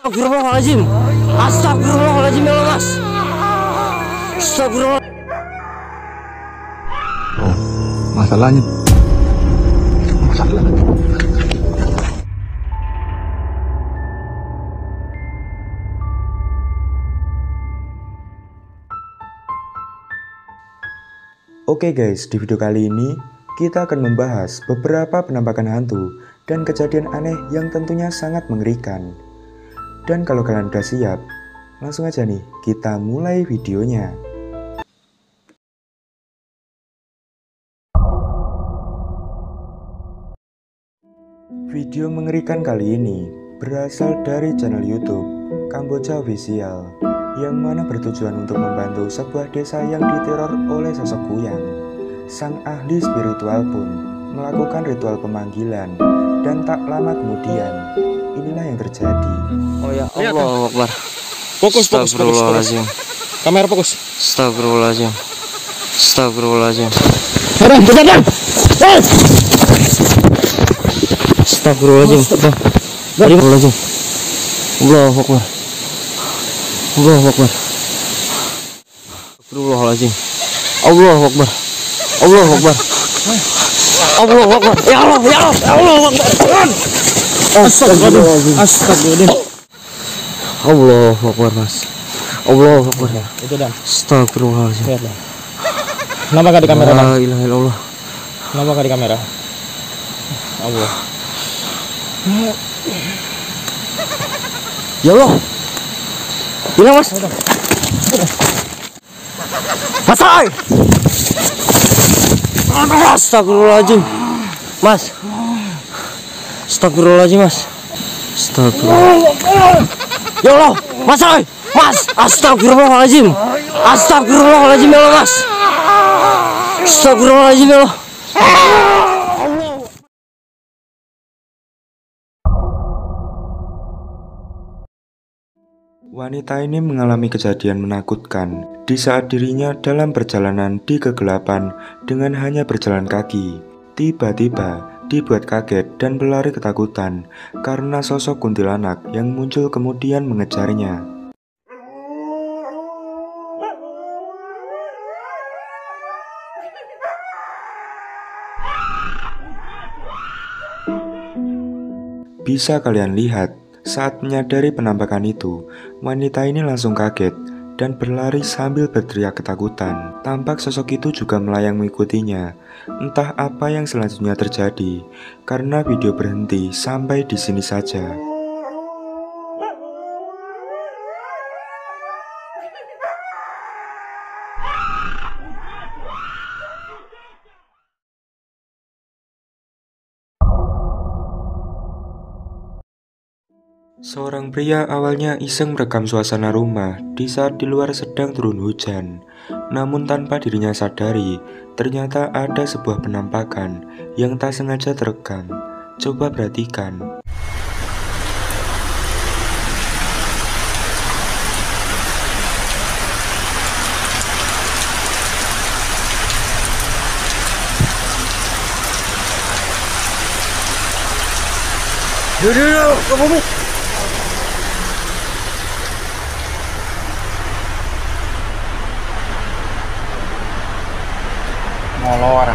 Astagfirullahaladzim. Astagfirullahaladzim ya Allah, Mas. Astagfirullah. Oh, masalahnya. Oke guys, di video kali ini kita akan membahas beberapa penampakan hantu dan kejadian aneh yang tentunya sangat mengerikan. Dan kalau kalian udah siap, langsung aja nih kita mulai videonya. Video mengerikan kali ini berasal dari channel YouTube Kamboja Official, yang mana bertujuan untuk membantu sebuah desa yang diteror oleh sosok kuyang. Sang ahli spiritual pun melakukan ritual pemanggilan, dan tak lama kemudian inilah yang terjadi. Oh ya Allah Akbar. Fokus. Kamera fokus. Astagfirullahaladzim. Astagfirullahaladzim. Astagfirullahaladzim. Astagfirullahaladzim. Allahu Akbar. Allahu Akbar. Astagfirullahaladzim. Allahu Akbar. Allahu Akbar. Allahu Akbar. Ya Allah, ya Allah, ya Allah Akbar. Astagfirullahaladzim. Astagfirullahaladzim. Allahu Akbar, Mas. Allahu Akbar. Itu dan. Astagfirullahaladzim. Lihat lah. Kenapa gak di kamera? La ilaha illallah. Kenapa gak di kamera? Allah. Ya Allah. Hilang, Mas. Masai. Astagfirullahaladzim. Mas. Astagfirullahaladzim, Mas. Astagfirullah. Ya Allah, Masai. Mas, astagfirullahaladzim. Astagfirullahaladzim ya Allah, Mas. Astagfirullahaladzim ya Allah. Wanita ini mengalami kejadian menakutkan di saat dirinya dalam perjalanan di kegelapan dengan hanya berjalan kaki. Tiba-tiba dibuat kaget dan berlari ketakutan karena sosok kuntilanak yang muncul kemudian mengejarnya. Bisa kalian lihat, saat menyadari penampakan itu, wanita ini langsung kaget dan berlari sambil berteriak ketakutan. Tampak sosok itu juga melayang mengikutinya. Entah apa yang selanjutnya terjadi, karena video berhenti sampai di sini saja. Seorang pria awalnya iseng merekam suasana rumah di saat di luar sedang turun hujan. Namun tanpa dirinya sadari, ternyata ada sebuah penampakan yang tak sengaja terekam. Coba perhatikan. Duduk ke bumi. Molor.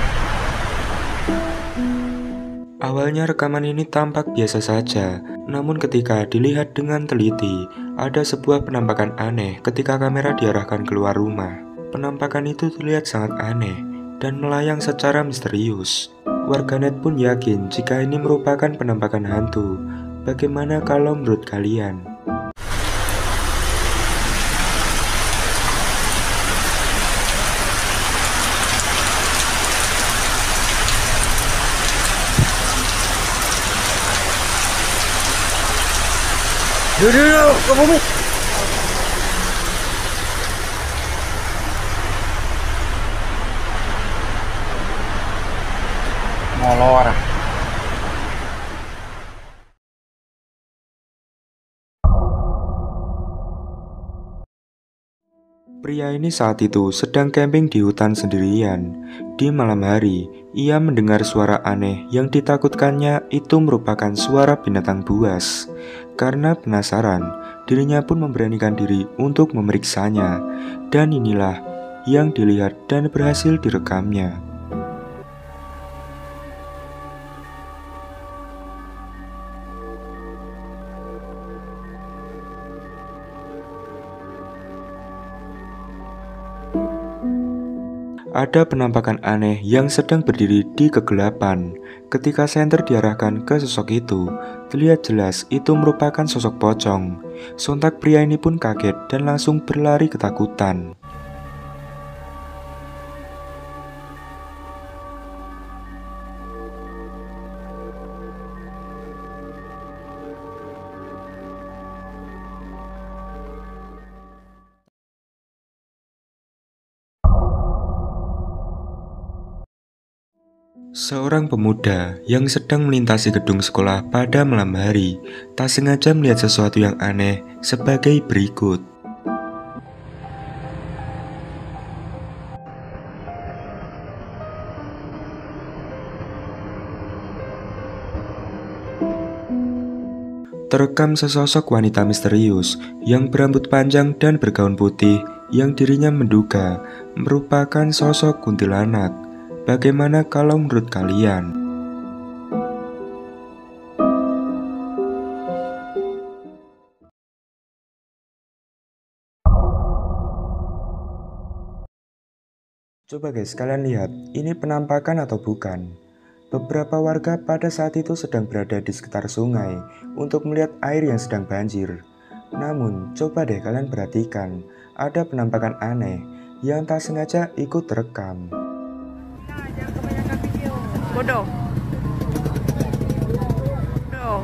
Awalnya rekaman ini tampak biasa saja, namun ketika dilihat dengan teliti, ada sebuah penampakan aneh ketika kamera diarahkan keluar rumah. Penampakan itu terlihat sangat aneh dan melayang secara misterius. Warganet pun yakin jika ini merupakan penampakan hantu. Bagaimana kalau menurut kalian? Duduk ke bumi. Molor. Pria ini saat itu sedang camping di hutan sendirian. Di malam hari, ia mendengar suara aneh yang ditakutkannya itu merupakan suara binatang buas. Karena penasaran, dirinya pun memberanikan diri untuk memeriksanya. Dan inilah yang dilihat dan berhasil direkamnya. Ada penampakan aneh yang sedang berdiri di kegelapan. Ketika senter diarahkan ke sosok itu, terlihat jelas itu merupakan sosok pocong. Sontak pria ini pun kaget dan langsung berlari ketakutan. Seorang pemuda yang sedang melintasi gedung sekolah pada malam hari tak sengaja melihat sesuatu yang aneh sebagai berikut. Terekam sesosok wanita misterius yang berambut panjang dan bergaun putih yang dirinya menduga merupakan sosok kuntilanak. Bagaimana kalau menurut kalian? Coba guys, kalian lihat, ini penampakan atau bukan? Beberapa warga pada saat itu sedang berada di sekitar sungai untuk melihat air yang sedang banjir. Namun, coba deh kalian perhatikan, ada penampakan aneh yang tak sengaja ikut terekam. Jangan kebanyakan video. Bodoh. Bodoh.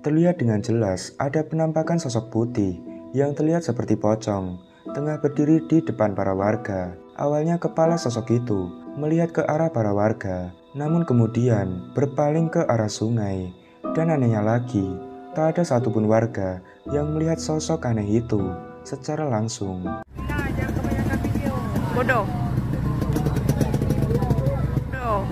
Terlihat dengan jelas ada penampakan sosok putih yang terlihat seperti pocong, tengah berdiri di depan para warga. Awalnya kepala sosok itu melihat ke arah para warga, namun kemudian berpaling ke arah sungai. Dan anehnya lagi, tak ada satupun warga yang melihat sosok aneh itu secara langsung. Nah, jangan kebanyakan video. Bodoh. Bodoh.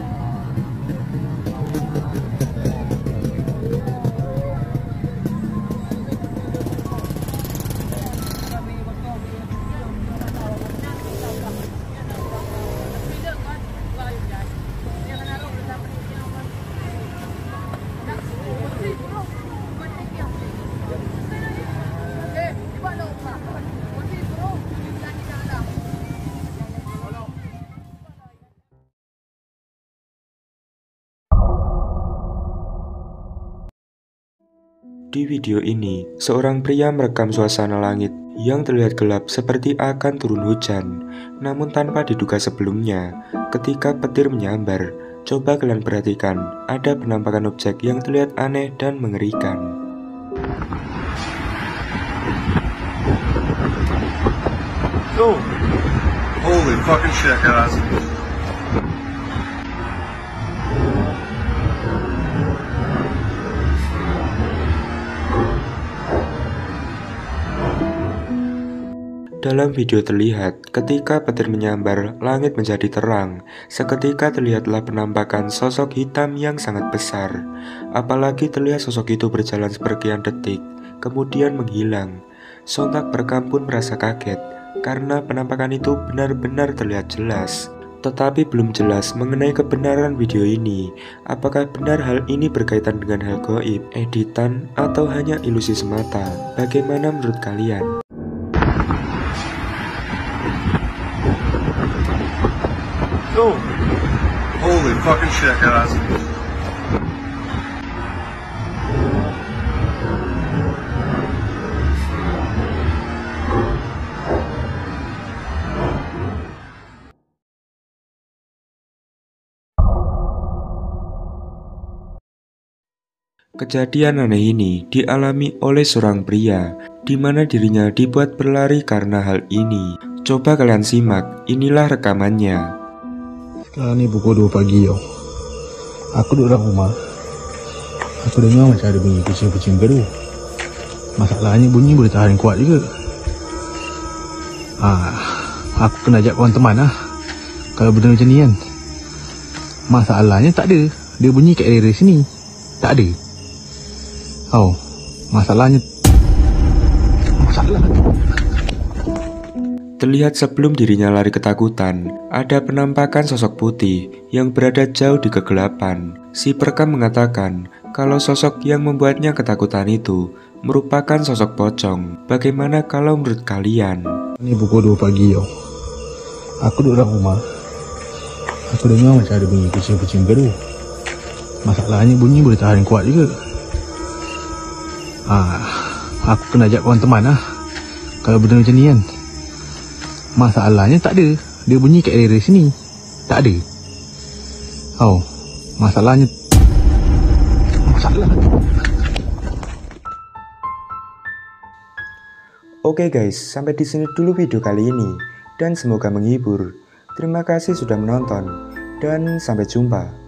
Di video ini, seorang pria merekam suasana langit yang terlihat gelap seperti akan turun hujan, namun tanpa diduga sebelumnya, ketika petir menyambar. Coba kalian perhatikan, ada penampakan objek yang terlihat aneh dan mengerikan. Oh, holy fucking shit, guys. Dalam video terlihat, ketika petir menyambar, langit menjadi terang. Seketika terlihatlah penampakan sosok hitam yang sangat besar. Apalagi terlihat sosok itu berjalan sepersekian detik, kemudian menghilang. Sontak perekam pun merasa kaget, karena penampakan itu benar-benar terlihat jelas. Tetapi belum jelas mengenai kebenaran video ini. Apakah benar hal ini berkaitan dengan hal gaib, editan, atau hanya ilusi semata? Bagaimana menurut kalian? Oh, holy fucking shit, guys. Kejadian aneh ini dialami oleh seorang pria, di mana dirinya dibuat berlari karena hal ini. Coba kalian simak, inilah rekamannya. Sekarang ni pukul 2 pagi tau. Aku duduk dalam rumah. Aku dengar macam ada bunyi kucing-kucing gaduh. Masalahnya bunyi boleh tahan kuat juga. Aku kena ajak kawan teman lah. Kalau benda macam ni kan. Masalahnya tak ada. Dia bunyi kat area sini. Tak ada. Masalahnya. Terlihat sebelum dirinya lari ketakutan, ada penampakan sosok putih yang berada jauh di kegelapan. Si perekam mengatakan kalau sosok yang membuatnya ketakutan itu merupakan sosok pocong. Bagaimana kalau menurut kalian? Ini pukul 2 pagi tau. Aku duduk dalam rumah. Aku dengar macam ada bunyi kucing-kucing gaduh. Masalahnya bunyi boleh tahan kuat juga. Aku kena ajak kawan teman lah. Kalau benda macam ni kan. Masalahnya tak ada. Dia bunyi kat area sini. Tak ada. Masalahnya. Oke guys, sampai di sini dulu video kali ini dan semoga menghibur. Terima kasih sudah menonton dan sampai jumpa.